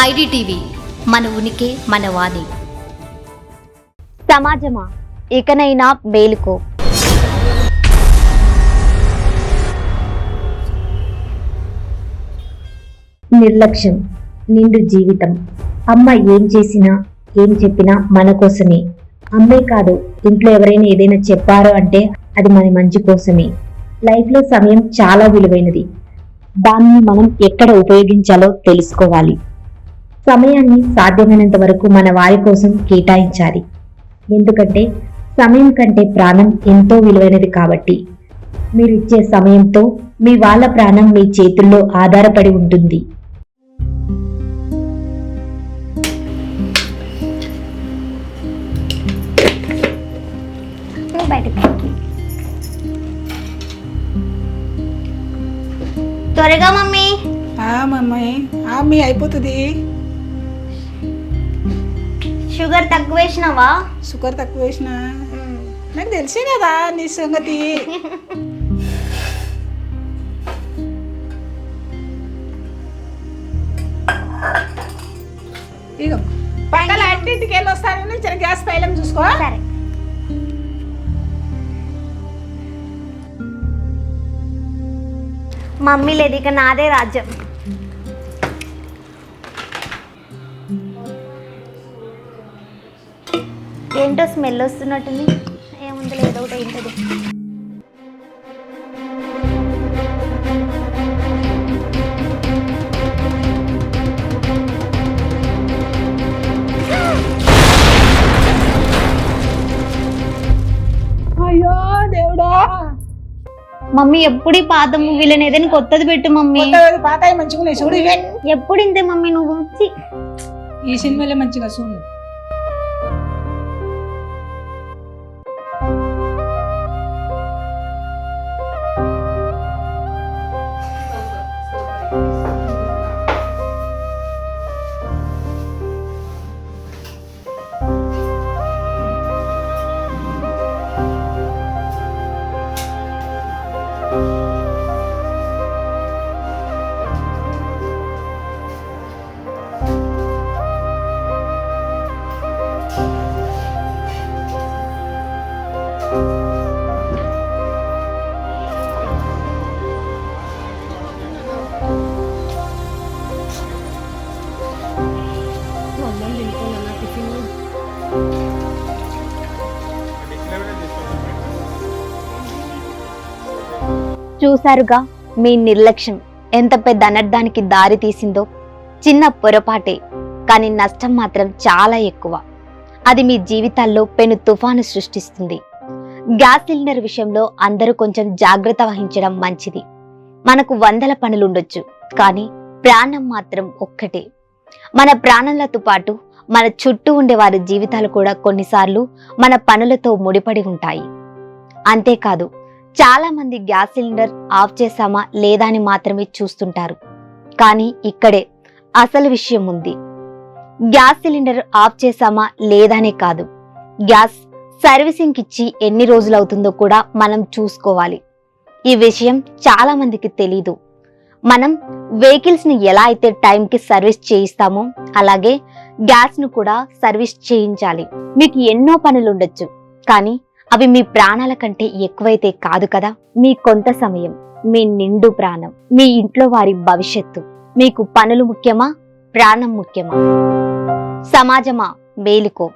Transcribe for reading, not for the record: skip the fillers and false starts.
IDTV మన ఉనికి మన వాణి. సమాజమా ఇకనైనా మేలుకో. నిర్లక్ష్యం నిండు జీవితం. అమ్మ ఏం చేసినా ఏం చెప్పినా మన కోసమే. అమ్మే కాదు, ఇంట్లో ఎవరైనా ఏదైనా చెప్పారో అంటే అది మన మంచి కోసమే. లైఫ్లో సమయం చాలా విలువైనది. దాన్ని మనం ఎక్కడ ఉపయోగించాలో తెలుసుకోవాలి. సమయాన్ని సాధ్యమైనంత వరకు మన వారి కోసం కేటాయించాలి. ఎందుకంటే సమయం కంటే ప్రాణం ఎంతో విలువైనది కాబట్టి. మీరు ఇచ్చే సమయంతో మీ వాళ్ళ ప్రాణం మీ చేతుల్లో ఆధారపడి ఉంటుంది. త్వరగా మమ్మీ. మమ్మీ అయిపోతుంది. షుగర్ తక్కువ వేసినావా? షుగర్ తక్కువ వేసిన నాకు తెలిసే కదా నీ సంగతి. ఇగో పక్కన అన్నింటికి వెళ్ళి వస్తాను. చిన్న గ్యాస్ పైలం చూసుకో. సరే. మమ్మీ లేదు, ఇక నాదే రాజ్యం. ఏంటో స్మెల్ వస్తున్నట్టుంది. ఏముంది, ఏదో ఒకటి ఏంటది. అయ్యో దేవుడా. మమ్మీ ఎప్పుడు పాత మూవీలను ఏదైనా కొత్తది పెట్టు మమ్మీ. పాత మంచిగా చూడు. ఇవే ఎప్పుడు ఇంతే మమ్మీ నువ్వు. ఈ సినిమాలే మంచిగా చూడు. చూసారుగా మీ నిర్లక్ష్యం ఎంత పెద్ద అనర్థానికి దారి తీసిందో. చిన్న పొరపాటే కానీ నష్టం మాత్రం చాలా ఎక్కువ. అది మీ జీవితాల్లో పెను తుఫాను సృష్టిస్తుంది. గ్యాస్ సిలిండర్ విషయంలో అందరూ కొంచెం జాగ్రత్త వహించడం మంచిది. మనకు వందల పనులుండొచ్చు, కానీ ప్రాణం మాత్రం ఒక్కటే. మన ప్రాణాలతో పాటు మన చుట్టూ ఉండే వారి జీవితాలు కూడా కొన్నిసార్లు మన పనులతో ముడిపడి ఉంటాయి. అంతేకాదు, చాలా మంది గ్యాస్ సిలిండర్ ఆఫ్ చేశామా లేదా అని మాత్రమే చూస్తుంటారు. కానీ ఇక్కడే అసలు విషయం ఉంది. గ్యాస్ సిలిండర్ ఆఫ్ చేశామా లేదానే కాదు, గ్యాస్ సర్వీసింగ్ ఇచ్చి ఎన్ని రోజులు అవుతుందో కూడా మనం చూసుకోవాలి. ఈ విషయం చాలా మందికి తెలీదు. మనం వెహికల్స్ ని ఎలా అయితే టైంకి సర్వీస్ చేయిస్తామో అలాగే గ్యాస్ ను కూడా సర్వీస్ చేయించాలి. మీకు ఎన్నో పనులు ఉండొచ్చు, కానీ అవి మీ ప్రాణాల కంటే ఎక్కువైతే కాదు కదా. మీ కొంత సమయం, మీ నిండు ప్రాణం, మీ ఇంట్లో వారి భవిష్యత్తు. మీకు పనులు ముఖ్యమా, ప్రాణం ముఖ్యమా? సమాజమా మేలుకో.